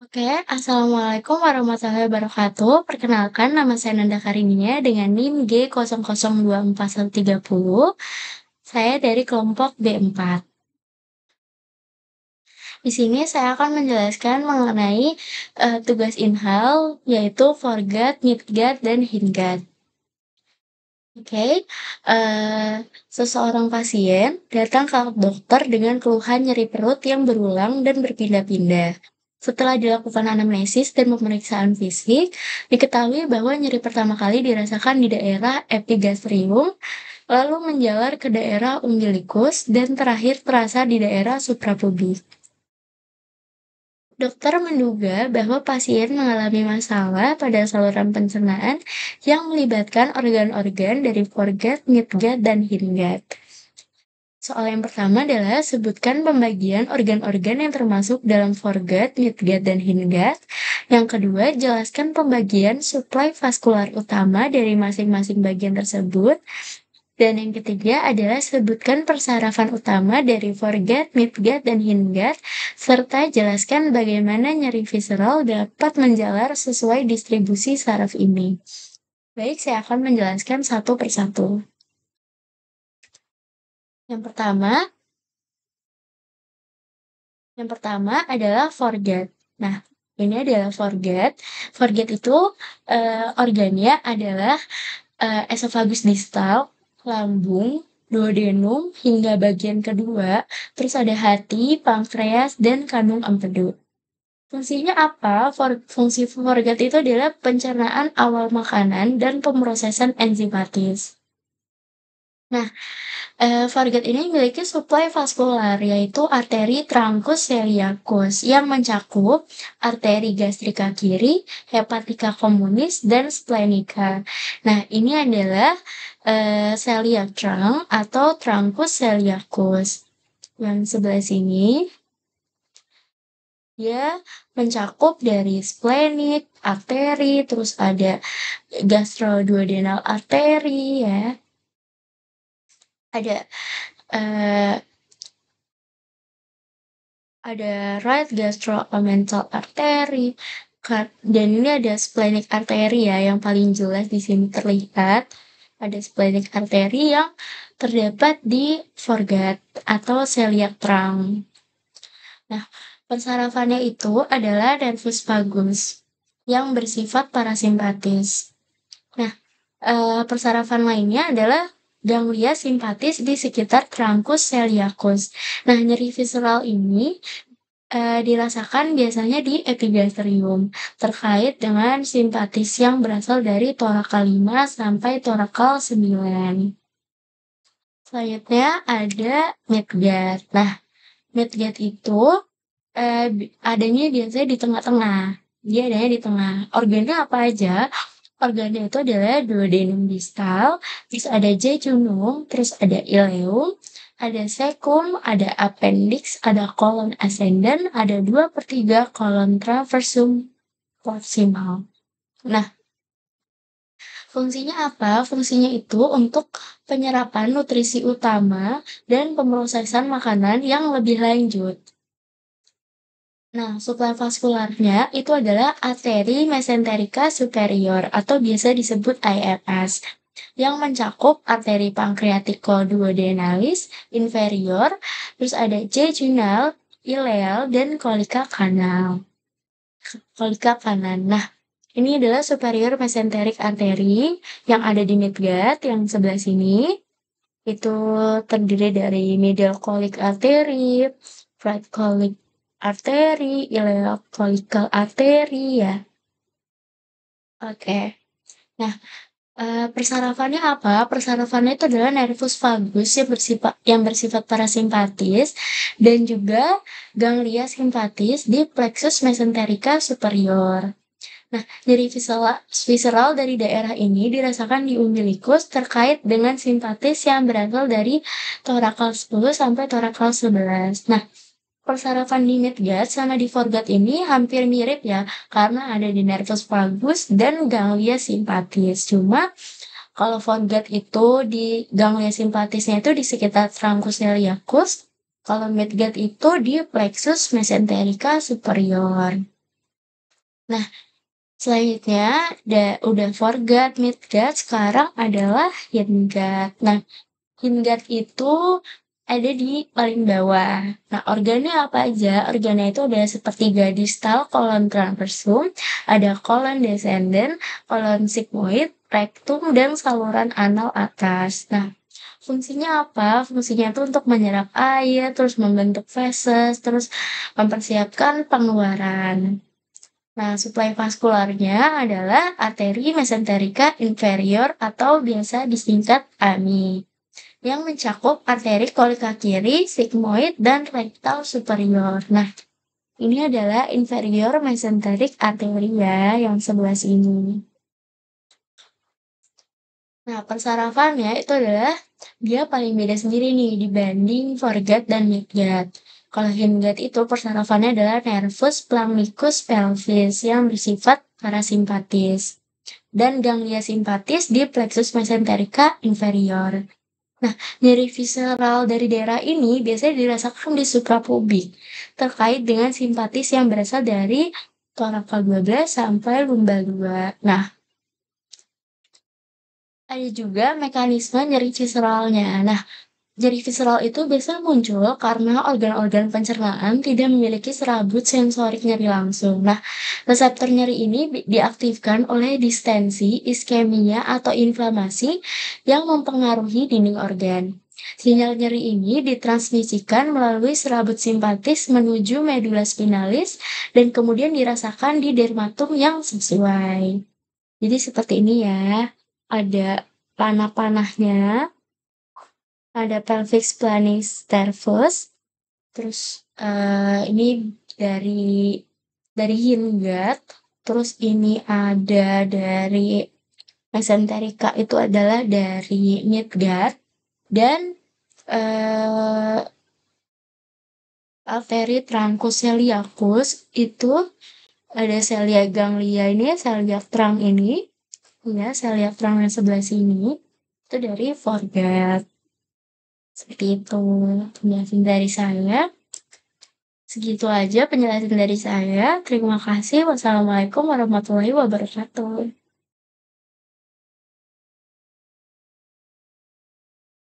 Oke, Assalamualaikum warahmatullahi wabarakatuh. Perkenalkan, nama saya Nanda Karininya dengan NIM G002430. Saya dari kelompok B4. Di sini saya akan menjelaskan mengenai tugas inhal, yaitu forgat, midgat, dan hindgat. Oke, seseorang pasien datang ke dokter dengan keluhan nyeri perut yang berulang dan berpindah-pindah. Setelah dilakukan anamnesis dan pemeriksaan fisik, diketahui bahwa nyeri pertama kali dirasakan di daerah epigastrium, lalu menjalar ke daerah umbilikus, dan terakhir terasa di daerah suprapubis. Dokter menduga bahwa pasien mengalami masalah pada saluran pencernaan yang melibatkan organ-organ dari foregut, midgut, dan hindgut. Soal yang pertama adalah sebutkan pembagian organ-organ yang termasuk dalam foregut, midgut, dan hindgut. Yang kedua, jelaskan pembagian suplai vaskular utama dari masing-masing bagian tersebut. Dan yang ketiga adalah sebutkan persarafan utama dari foregut, midgut, dan hindgut, serta jelaskan bagaimana nyeri visceral dapat menjalar sesuai distribusi saraf ini. Baik, saya akan menjelaskan satu persatu. Yang pertama adalah foregut. Nah, ini adalah foregut. Foregut itu organnya adalah esophagus distal, lambung, duodenum, hingga bagian kedua, terus ada hati, pankreas, dan kandung empedu. Fungsinya apa? Fungsi foregut itu adalah pencernaan awal makanan dan pemrosesan enzimatis. Nah, foregut ini memiliki suplai vaskular, yaitu arteri truncus celiacus yang mencakup arteri gastrika kiri, hepatica communis, dan splenica. Nah, ini adalah celiac trunk atau truncus celiacus. Yang sebelah sini, dia mencakup dari splenic, arteri, terus ada gastroduodenal arteri, ya. Eh, ada right gastromental artery, dan ini ada splenic artery ya, yang paling jelas di sini terlihat. Ada splenic artery yang terdapat di foregut atau celiac trunk. Nah, persarafannya itu adalah nervus vagus yang bersifat parasimpatis. Nah, persarafan lainnya adalah ganglia simpatis di sekitar truncus celiacus. Nah, nyeri visceral ini dirasakan biasanya di epigastrium, terkait dengan simpatis yang berasal dari torakal 5 sampai torakal 9. Selanjutnya ada midgut. Nah, midgut itu adanya biasanya di tengah-tengah. Dia adanya di tengah. Organnya apa aja? Organnya itu adalah duodenum distal, terus ada jejunum, terus ada ileum, ada cecum, ada appendix, ada kolon ascendens, ada 2/3 kolon transversum proximal. Nah, fungsinya apa? Fungsinya itu untuk penyerapan nutrisi utama dan pemrosesan makanan yang lebih lanjut. Nah, suplai vaskularnya itu adalah arteri mesenterica superior atau biasa disebut IMS yang mencakup arteri pancreaticoduodenalis inferior, terus ada jejunal, ileal, dan kolika kanal. Kolika kanan. Nah, ini adalah superior mesenteric arteri yang ada di midgut yang sebelah sini. Itu terdiri dari middle colic artery, right colic arteri, ileal colical arteri ya. Oke. Nah, persarafannya apa? Persarafannya itu adalah nervus vagus yang bersifat parasimpatis dan juga ganglia simpatis di plexus mesenterica superior. Nah, nyeri visceral dari daerah ini dirasakan di umbilikus terkait dengan simpatis yang berasal dari torakal 10 sampai torakal 11. Nah, persarafan di midgut sama di foregut ini hampir mirip ya, karena ada di nervus vagus dan ganglia simpatis. Cuma kalau foregut itu di ganglia simpatisnya itu di sekitar truncus celiacus, kalau midgut itu di plexus mesenterica superior. Nah, selanjutnya udah foregut, midgut, sekarang adalah hindgut. Nah, hindgut itu ada di paling bawah. Nah, organnya apa aja? Organnya itu ada sepertiga distal, kolon transversum, ada kolon descendens, kolon sigmoid, rectum, dan saluran anal atas. Nah, fungsinya apa? Fungsinya itu untuk menyerap air, terus membentuk feses, terus mempersiapkan pengeluaran. Nah, suplai vaskularnya adalah arteri mesenterika inferior atau biasa disingkat AMI yang mencakup arteri kolika kiri, sigmoid, dan rektal superior. Nah, ini adalah inferior mesenteric artery ya, yang sebelah sini. Nah, persarafannya itu adalah dia paling beda sendiri nih dibanding foregut dan midgut. Kalau hindgut itu persarafannya adalah nervus plumbicus pelvis yang bersifat parasimpatis dan ganglia simpatis di plexus mesenterica inferior. Nah, nyeri visceral dari daerah ini biasanya dirasakan di suprapubik terkait dengan simpatis yang berasal dari torakal 12 sampai lumbal 2. Nah, ada juga mekanisme nyeri visceralnya. Nah, nyeri visceral itu biasanya muncul karena organ-organ pencernaan tidak memiliki serabut sensorik nyeri langsung. Nah, reseptor nyeri ini diaktifkan oleh distensi, iskemia, atau inflamasi yang mempengaruhi dinding organ. Sinyal nyeri ini ditransmisikan melalui serabut simpatis menuju medula spinalis dan kemudian dirasakan di dermatum yang sesuai. Jadi seperti ini ya, ada panah-panahnya, ada pelvis planis nervus, terus ini dari hindgut, terus ini ada dari mesenterica itu adalah dari midgut, dan arteri truncus celiacus itu ada celia ganglia ini, celia trunk ini, ya celia trunk yang sebelah sini, itu dari foregut. Seperti itu penjelasan dari saya. Segitu aja penjelasan dari saya. Terima kasih. Wassalamualaikum warahmatullahi wabarakatuh.